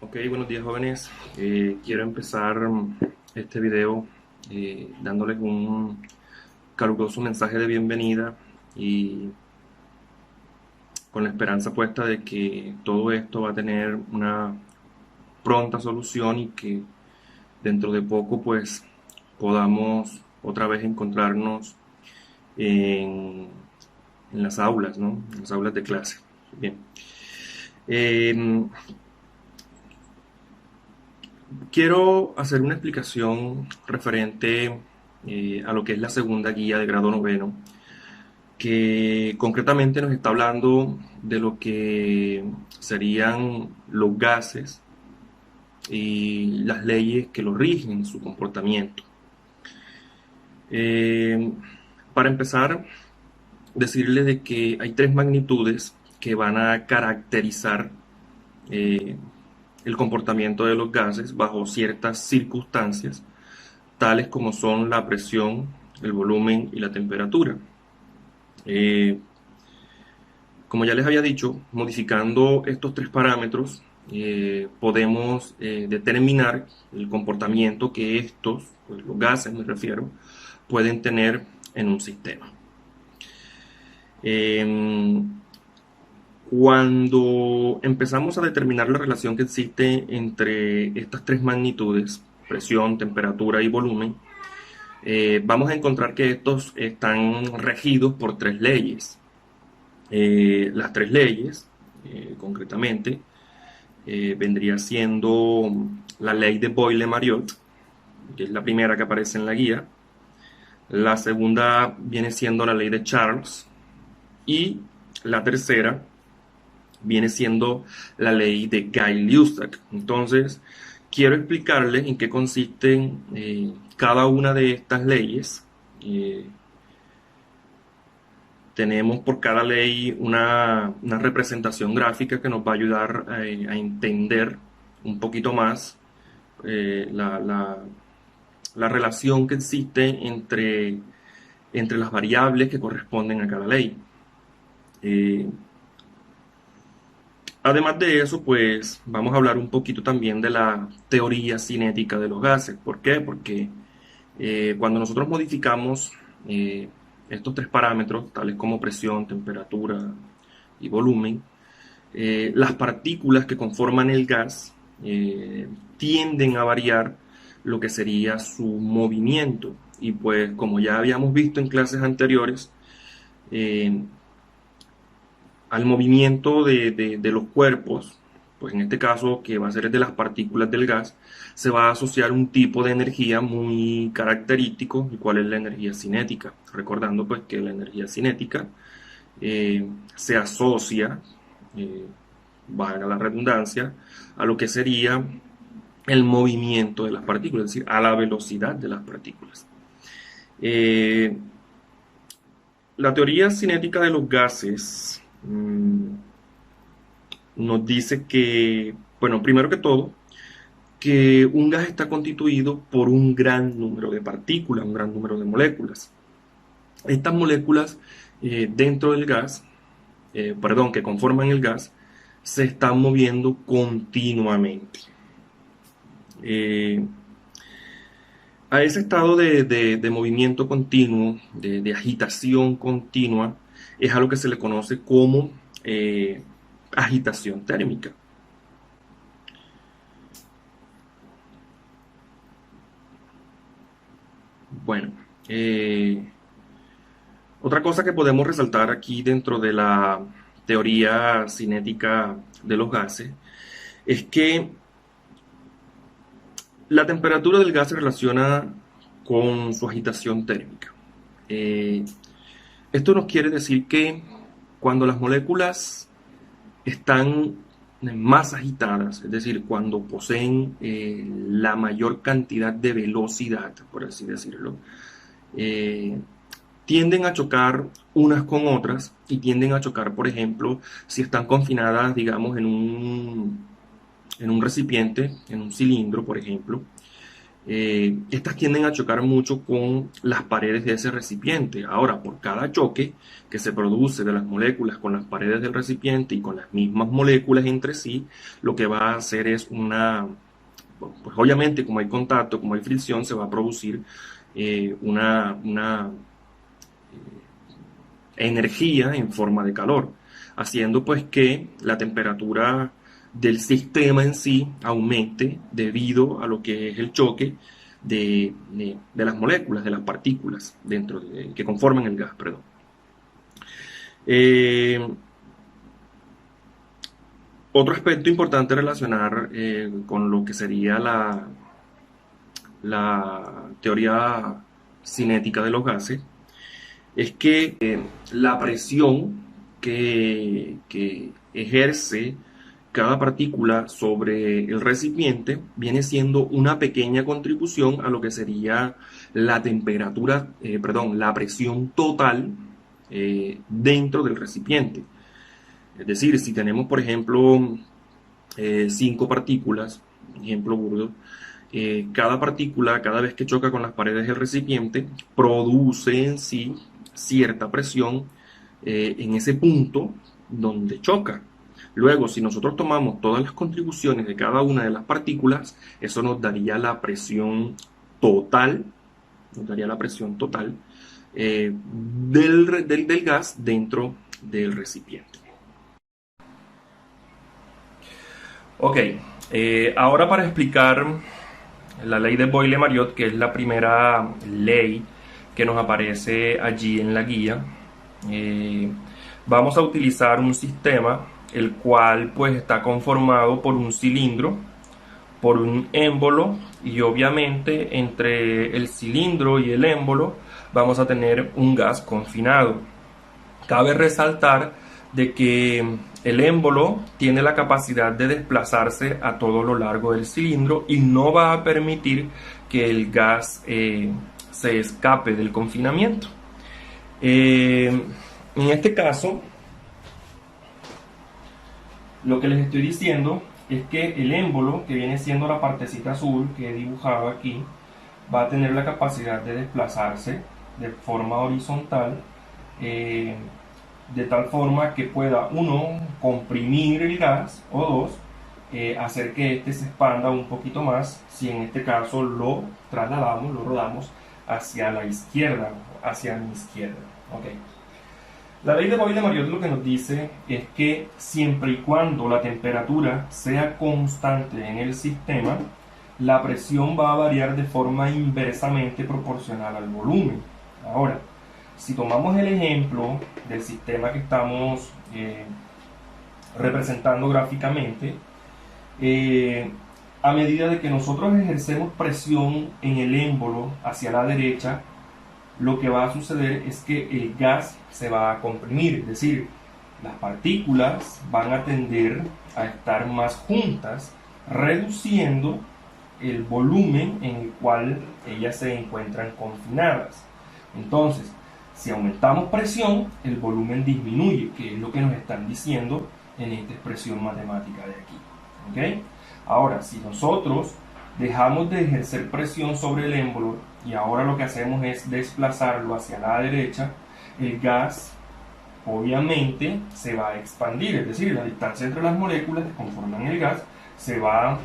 Ok, buenos días jóvenes. Quiero empezar este video dándoles un caluroso mensaje de bienvenida y con la esperanza puesta de que todo esto va a tener una pronta solución y que dentro de poco pues podamos otra vez encontrarnos en, en las aulas, ¿no? En las aulas de clase. Bien. Eh, Quiero hacer una explicación referente a lo que es la segunda guía de grado noveno, que concretamente nos está hablando de lo que serían los gases y las leyes que los rigen, su comportamiento. Eh, para empezar, decirles de que hay tres magnitudes que van a caracterizar eh, el comportamiento de los gases bajo ciertas circunstancias tales como son la presión, el volumen y la temperatura. Eh, como ya les había dicho, modificando estos tres parámetros, podemos determinar el comportamiento que estos, pues los gases me refiero, pueden tener en un sistema. Cuando empezamos a determinar la relación que existe entre estas tres magnitudes, presión, temperatura y volumen, vamos a encontrar que estos están regidos por tres leyes. Las tres leyes, concretamente, vendría siendo la ley de Boyle-Mariotte, que es la primera que aparece en la guía. La segunda viene siendo la ley de Charles. Y la tercera viene siendo la ley de Guy-Lussac. Entonces, quiero explicarles en qué consisten cada una de estas leyes. Tenemos por cada ley una representación gráfica que nos va a ayudar a entender un poquito más la relación que existe entre las variables que corresponden a cada ley. Además de eso, pues vamos a hablar un poquito también de la teoría cinética de los gases. ¿Por qué? Porque cuando nosotros modificamos estos tres parámetros, tales como presión, temperatura y volumen, las partículas que conforman el gas tienden a variar lo que sería su movimiento. Y pues como ya habíamos visto en clases anteriores, eh, al movimiento de los cuerpos, pues en este caso que va a ser el de las partículas del gas, se va a asociar un tipo de energía muy característico, el cual es la energía cinética. Recordando pues que la energía cinética se asocia, eh, valga la redundancia, a lo que sería el movimiento de las partículas, es decir, a la velocidad de las partículas. Eh, la teoría cinética de los gases nos dice que, bueno, primero que todo, que un gas está constituido por un gran número de partículas, un gran número de moléculas. Estas moléculas dentro del gas, perdón, que conforman el gas, se están moviendo continuamente. A ese estado de movimiento continuo, de agitación continua, es a lo que se le conoce como agitación térmica. Bueno, otra cosa que podemos resaltar aquí dentro de la teoría cinética de los gases es que la temperatura del gas se relaciona con su agitación térmica. Eh, Esto nos quiere decir que cuando las moléculas están más agitadas, es decir, cuando poseen la mayor cantidad de velocidad, por así decirlo, eh, tienden a chocar unas con otras y tienden a chocar, por ejemplo, si están confinadas, digamos, en un recipiente, en un cilindro, por ejemplo, estas tienden a chocar mucho con las paredes de ese recipiente. Ahora, por cada choque que se produce de las moléculas con las paredes del recipiente y con las mismas moléculas entre sí, lo que va a hacer es pues obviamente como hay contacto, como hay fricción, se va a producir una energía en forma de calor, haciendo pues que la temperatura del sistema en sí aumente debido a lo que es el choque de las moléculas, de las partículas que conforman el gas, perdón. Eh, Otro aspecto importante relacionar con lo que sería la teoría cinética de los gases es que la presión que ejerce cada partícula sobre el recipiente viene siendo una pequeña contribución a lo que sería la temperatura, perdón, la presión total dentro del recipiente. Es decir, si tenemos, por ejemplo, 5 partículas, ejemplo burdo, cada partícula, cada vez que choca con las paredes del recipiente, produce en sí cierta presión en ese punto donde choca. Luego, si nosotros tomamos todas las contribuciones de cada una de las partículas, eso nos daría la presión total del gas dentro del recipiente. Ok, ahora para explicar la ley de Boyle-Mariotte, que es la primera ley que nos aparece allí en la guía, vamos a utilizar un sistema el cual pues está conformado por un cilindro, por un émbolo y obviamente entre el cilindro y el émbolo vamos a tener un gas confinado. Cabe resaltar de que el émbolo tiene la capacidad de desplazarse a todo lo largo del cilindro y no va a permitir que el gas se escape del confinamiento. En este caso, lo que les estoy diciendo es que el émbolo, que viene siendo la partecita azul que he dibujado aquí, va a tener la capacidad de desplazarse de forma horizontal, de tal forma que pueda, uno, comprimir el gas, o dos, hacer que este se expanda un poquito más, si en este caso lo trasladamos, lo rodamos hacia la izquierda, hacia mi izquierda. Okay. La ley de Boyle-Mariotte lo que nos dice es que siempre y cuando la temperatura sea constante en el sistema, la presión va a variar de forma inversamente proporcional al volumen. Ahora, si tomamos el ejemplo del sistema que estamos representando gráficamente, a medida de que nosotros ejercemos presión en el émbolo hacia la derecha, lo que va a suceder es que el gas se va a comprimir, es decir, las partículas van a tender a estar más juntas, reduciendo el volumen en el cual ellas se encuentran confinadas. Entonces, si aumentamos presión, el volumen disminuye, que es lo que nos están diciendo en esta expresión matemática de aquí. ¿Okay? Ahora, si nosotros dejamos de ejercer presión sobre el émbolo y ahora lo que hacemos es desplazarlo hacia la derecha, el gas obviamente se va a expandir, es decir, la distancia entre las moléculas que conforman el gas se va a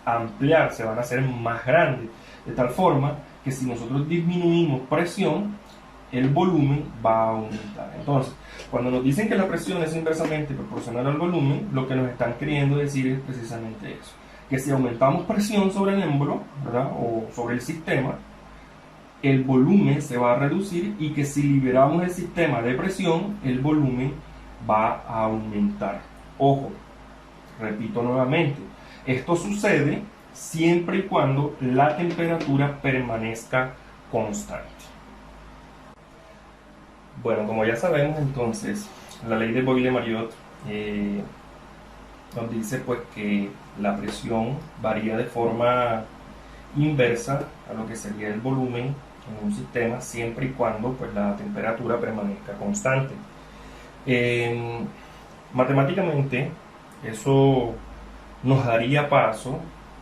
ampliar, se van a hacer más grandes, de tal forma que si nosotros disminuimos presión, el volumen va a aumentar. Entonces, cuando nos dicen que la presión es inversamente proporcional al volumen, lo que nos están queriendo decir es precisamente eso, que si aumentamos presión sobre el émbolo, ¿verdad?, o sobre el sistema, el volumen se va a reducir, y que si liberamos el sistema de presión, el volumen va a aumentar. Ojo, repito nuevamente, esto sucede siempre y cuando la temperatura permanezca constante. Bueno, como ya sabemos, entonces, la ley de Boyle-Mariotte nos dice pues que la presión varía de forma inversa a lo que sería el volumen en un sistema, siempre y cuando pues la temperatura permanezca constante. Matemáticamente, eso nos daría paso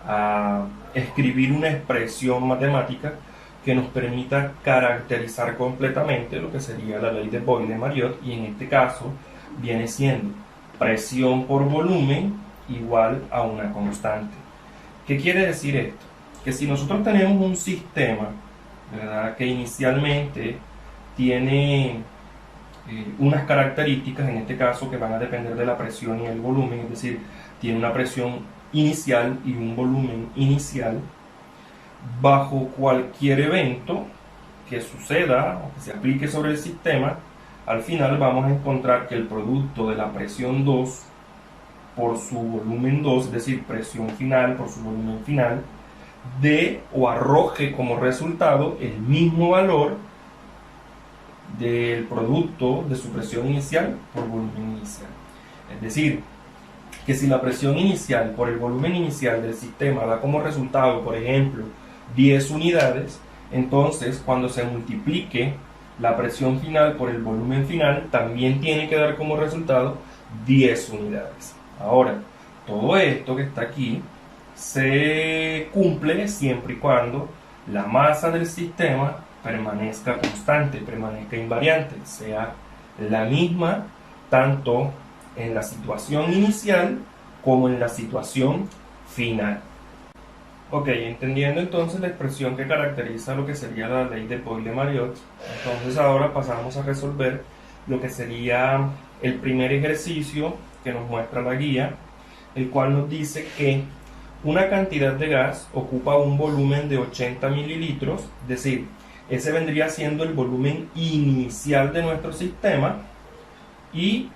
a escribir una expresión matemática que nos permita caracterizar completamente lo que sería la ley de Boyle-Mariotte, y en este caso viene siendo presión por volumen igual a una constante. ¿Qué quiere decir esto? Que si nosotros tenemos un sistema, ¿verdad?, que inicialmente tiene unas características, en este caso, que van a depender de la presión y el volumen, es decir, tiene una presión inicial y un volumen inicial, bajo cualquier evento que suceda o que se aplique sobre el sistema, al final vamos a encontrar que el producto de la presión 2 por su volumen 2, es decir, presión final por su volumen final, dé o arroje como resultado el mismo valor del producto de su presión inicial por volumen inicial. Es decir, que si la presión inicial por el volumen inicial del sistema da como resultado, por ejemplo, 10 unidades, entonces cuando se multiplique la presión final por el volumen final, también tiene que dar como resultado 10 unidades. Ahora, todo esto que está aquí se cumple siempre y cuando la masa del sistema permanezca constante, permanezca invariante, sea la misma tanto en la situación inicial como en la situación final. Ok, entendiendo entonces la expresión que caracteriza lo que sería la ley de Boyle-Mariotte, entonces ahora pasamos a resolver lo que sería el primer ejercicio que nos muestra la guía, el cual nos dice que una cantidad de gas ocupa un volumen de 80 mililitros, es decir, ese vendría siendo el volumen inicial de nuestro sistema, y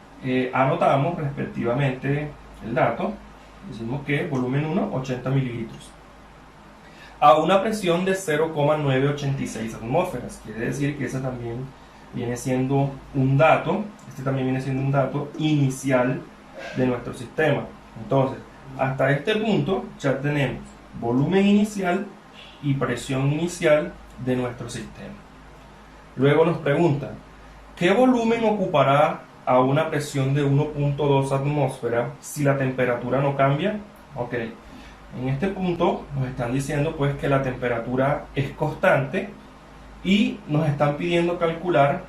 anotamos respectivamente el dato. Decimos que volumen 1, 80 mililitros, a una presión de 0,986 atmósferas. Quiere decir que ese también viene siendo un dato, inicial de nuestro sistema. Entonces, hasta este punto ya tenemos volumen inicial y presión inicial de nuestro sistema. Luego nos preguntan, ¿qué volumen ocupará a una presión de 1.2 atmósferas si la temperatura no cambia? Ok, en este punto nos están diciendo pues que la temperatura es constante y nos están pidiendo calcular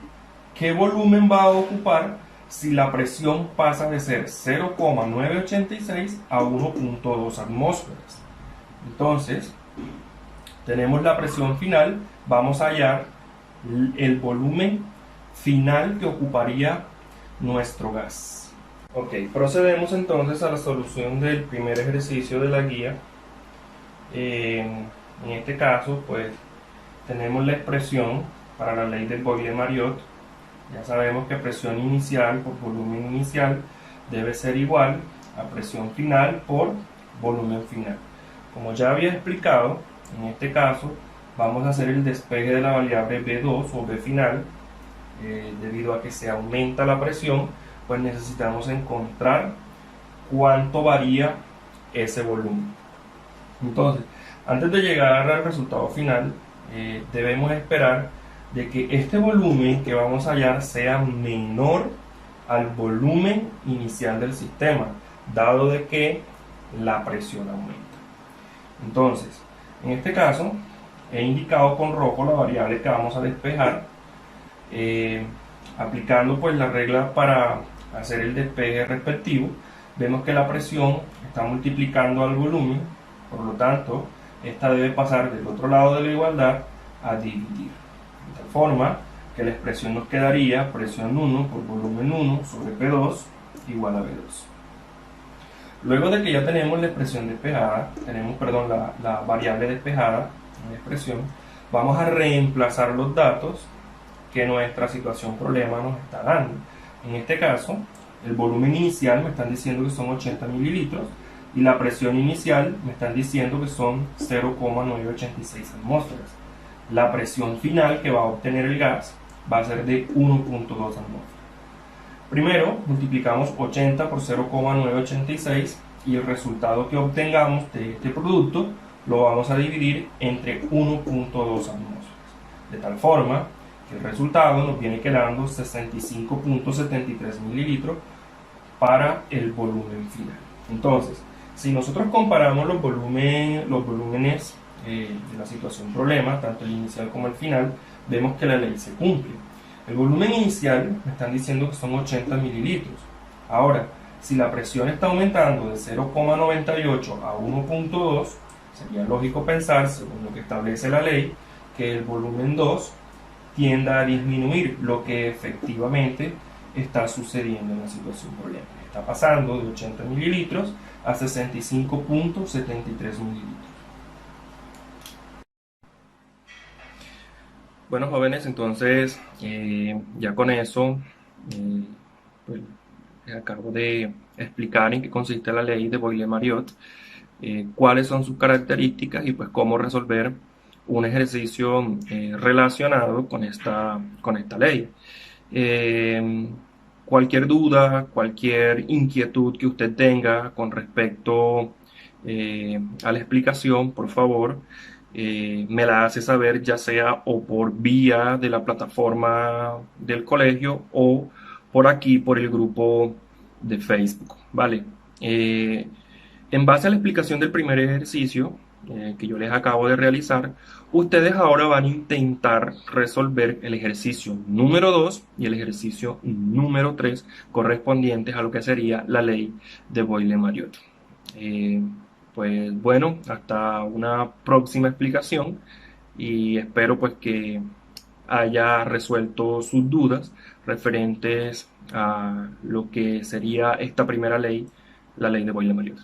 qué volumen va a ocupar si la presión pasa de ser 0,986 a 1.2 atmósferas. Entonces, tenemos la presión final, vamos a hallar el volumen final que ocuparía nuestro gas. Ok, procedemos entonces a la solución del primer ejercicio de la guía. En este caso, pues, tenemos la expresión para la ley de Boyle-Mariotte. Ya sabemos que presión inicial por volumen inicial debe ser igual a presión final por volumen final. Como ya había explicado, en este caso vamos a hacer el despeje de la variable B2 o B final. Debido a que se aumenta la presión, pues necesitamos encontrar cuánto varía ese volumen. Entonces, antes de llegar al resultado final, debemos esperar de que este volumen que vamos a hallar sea menor al volumen inicial del sistema, dado de que la presión aumenta. Entonces, en este caso, he indicado con rojo la variable que vamos a despejar, aplicando pues la regla para hacer el despeje respectivo. Vemos que la presión está multiplicando al volumen, por lo tanto, esta debe pasar del otro lado de la igualdad a dividir. De tal forma que la expresión nos quedaría presión 1 por volumen 1 sobre P2 igual a B2. Luego de que ya tenemos la expresión despejada, la variable despejada en la expresión, vamos a reemplazar los datos que nuestra situación problema nos está dando. En este caso, el volumen inicial me están diciendo que son 80 mililitros y la presión inicial me están diciendo que son 0,986 atmósferas. La presión final que va a obtener el gas va a ser de 1.2 atmósferas. Primero multiplicamos 80 por 0,986 y el resultado que obtengamos de este producto lo vamos a dividir entre 1.2 atmósferas, de tal forma que el resultado nos viene quedando 65.73 mililitros para el volumen final. Entonces, Si nosotros comparamos los volúmenes de la situación problema, tanto el inicial como el final, vemos que la ley se cumple. El volumen inicial me están diciendo que son 80 mililitros. Ahora, si la presión está aumentando de 0,98 a 1,2, sería lógico pensar, según lo que establece la ley, que el volumen 2 tienda a disminuir, lo que efectivamente está sucediendo en la situación problema. Está pasando de 80 mililitros a 65,73 mililitros. Bueno, jóvenes, entonces ya con eso pues, les acabo de explicar en qué consiste la ley de Boyle-Mariotte, cuáles son sus características y pues cómo resolver un ejercicio relacionado con esta ley. Eh, Cualquier duda, cualquier inquietud que usted tenga con respecto a la explicación, por favor, me la hace saber ya sea o por vía de la plataforma del colegio o por aquí, por el grupo de Facebook, ¿vale? Eh, en base a la explicación del primer ejercicio que yo les acabo de realizar, ustedes ahora van a intentar resolver el ejercicio número 2 y el ejercicio número 3 correspondientes a lo que sería la ley de Boyle-Mariotte. Eh, pues bueno, hasta una próxima explicación y espero pues que haya resuelto sus dudas referentes a lo que sería esta primera ley, la ley de Boyle-Mariotte.